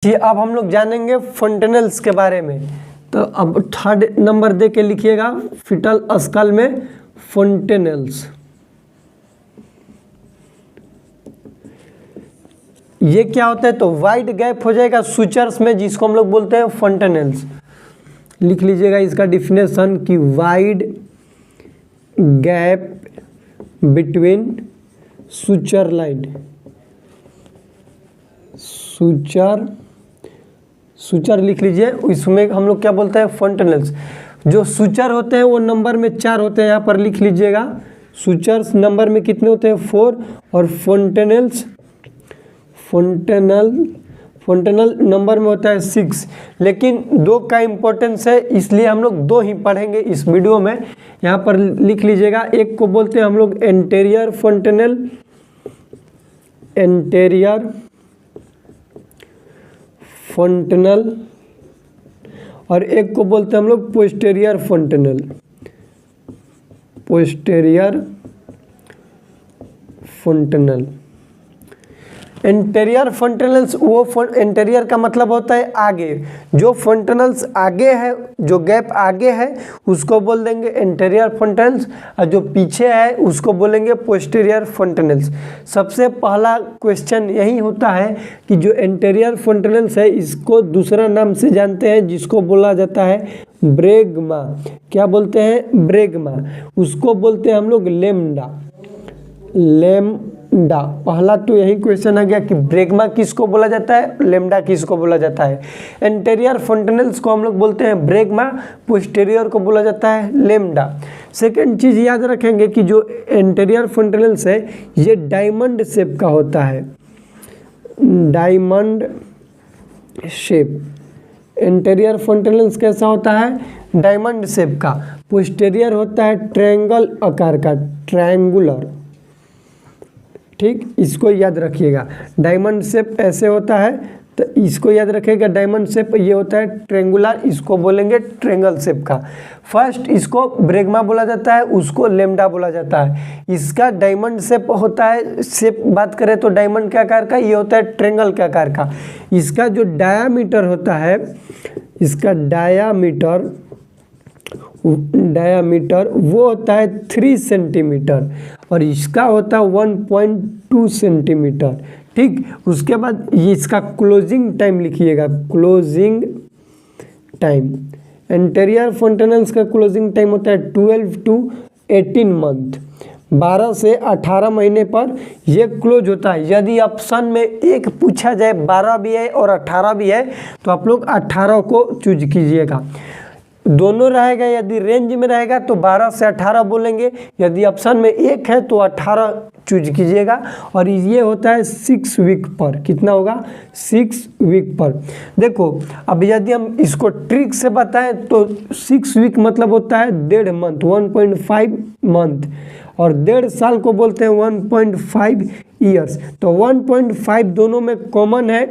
जी अब हम लोग जानेंगे फंटेनल्स के बारे में। तो अब थर्ड नंबर दे के लिखिएगा फीटल स्कल में फंटेनल्स। ये क्या होता है तो वाइड गैप हो जाएगा सुचर्स में जिसको हम लोग बोलते हैं फंटेनल्स। लिख लीजिएगा इसका डिफिनेशन कि wide gap between suture line. Suture लिख लीजिए, इसमें हम लोग क्या बोलते हैं फंटेनल्स। जो सुचर होते हैं वो नंबर में 4 होते हैं, यहाँ पर लिख लीजिएगा। सुचर्स नंबर में कितने होते हैं 4 और फंटेनल नंबर में होता है 6। लेकिन 2 का इम्पोर्टेंस है इसलिए हम लोग 2 ही पढ़ेंगे इस वीडियो में। यहाँ पर लिख लीजिएगा, एक को बोलते हैं हम लोग एंटेरियर फंटेनल और एक को बोलते हैं हम लोग पोस्टेरियर फंटेनल। एंटेरियर फंटेनल्स वो एंटेरियर का मतलब होता है आगे। जो फंटेनल्स आगे है, जो गैप आगे है उसको बोल देंगे एंटेरियर फंटेनल्स और जो पीछे है उसको बोलेंगे पोस्टेरियर फंटेनल्स। सबसे पहला क्वेश्चन यही होता है कि जो एंटेरियर फंटेनल्स है इसको दूसरा नाम से जानते हैं जिसको बोला जाता है ब्रेगमा। क्या बोलते हैं ब्रेगमा। उसको बोलते हैं हम लोग लेमडा। पहला तो यही क्वेश्चन आ गया कि ब्रेगमा किसको बोला जाता है, लेमडा किसको बोला जाता है। एंटेरियर फंटेनल्स को हम लोग बोलते हैं ब्रेगमा, पोस्टेरियर को बोला जाता है लेमडा। सेकंड चीज याद रखेंगे कि जो एंटेरियर फंटेनल्स है ये डायमंड शेप का होता है। डायमंड शेप एंटेरियर फंटेनल्स कैसा होता है, डायमंड शेप का। पोस्टेरियर होता है ट्रायंगल आकार का, ट्रायंगुलर। ठीक, इसको याद रखिएगा। डायमंड शेप ऐसे होता है तो इसको याद रखिएगा, डायमंड शेप ये होता है ट्रायंगुलर, इसको बोलेंगे ट्रायंगल शेप का। फर्स्ट इसको ब्रेगमा बोला जाता है, उसको लेमडा बोला जाता है। इसका डायमंड शेप होता है, शेप बात करें तो डायमंड के आकार का, ये होता है ट्रायंगल के आकार का। इसका जो डायामीटर होता है, इसका डायामीटर वो होता है 3 सेंटीमीटर और इसका होता है 1.2 सेंटीमीटर। ठीक, उसके बाद ये इसका क्लोजिंग टाइम लिखिएगा, क्लोजिंग टाइम। एंटेरियर फंटेनल्स का क्लोजिंग टाइम होता है 12 to 18 मंथ, 12 से 18 महीने पर ये क्लोज होता है। यदि ऑप्शन में एक पूछा जाए 12 भी है और 18 भी है तो आप लोग 18 को चूज कीजिएगा। दोनों रहेगा, यदि रेंज में रहेगा तो 12 से 18 बोलेंगे, यदि ऑप्शन में एक है तो 18 चूज कीजिएगा। और ये होता है 6 वीक पर। कितना होगा 6 वीक पर। देखो अब यदि हम इसको ट्रिक से बताएं तो 6 वीक मतलब होता है 1.5 मंथ, 1.5 मंथ, और 1.5 साल को बोलते हैं 1.5 ईयर्स। तो 1.5 दोनों में कॉमन है,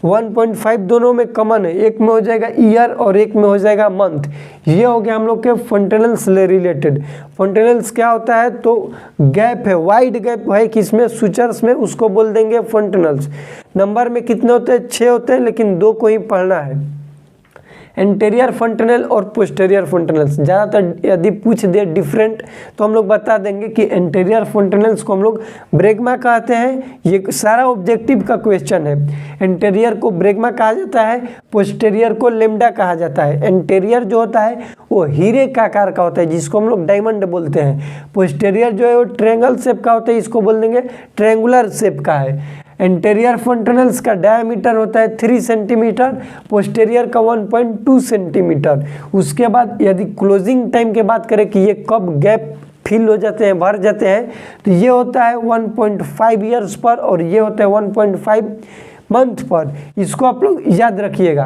1.5 दोनों में कॉमन है, एक में हो जाएगा ईयर और एक में हो जाएगा मंथ। ये हो गया हम लोग के फंटेनल्स से रिलेटेड। फंटेनल्स क्या होता है तो गैप है, वाइड गैप है किसमें, सुचर्स में, उसको बोल देंगे फंटेनल्स। नंबर में कितने होते हैं 6 होते हैं, लेकिन 2 को ही पढ़ना है। एंटेरियर फंटेनल और पोस्टेरियर फंटेनल्स ज़्यादातर यदि पूछ दे डिफरेंट तो हम लोग बता देंगे कि एंटेरियर फंटेनल्स को हम लोग ब्रेगमा कहते हैं। ये सारा ऑब्जेक्टिव का क्वेश्चन है। एंटेरियर को ब्रेगमा कहा जाता है, पोस्टेरियर को लेमडा कहा जाता है। एंटेरियर जो होता है वो हीरे का आकार का होता है जिसको हम लोग डायमंड बोलते हैं। पोस्टेरियर जो है वो ट्रायंगल शेप का होता है, इसको बोल देंगे ट्रायंगुलर शेप का है। एंटेरियर फंटेनल्स का डायमीटर होता है 3 सेंटीमीटर, पोस्टेरियर का 1.2 सेंटीमीटर। उसके बाद यदि क्लोजिंग टाइम की बात करें कि ये कब गैप फिल हो जाते हैं, भर जाते हैं, तो ये होता है 1.5 ईयर्स पर और ये होता है 1.5 मंथ पर। इसको आप लोग याद रखिएगा।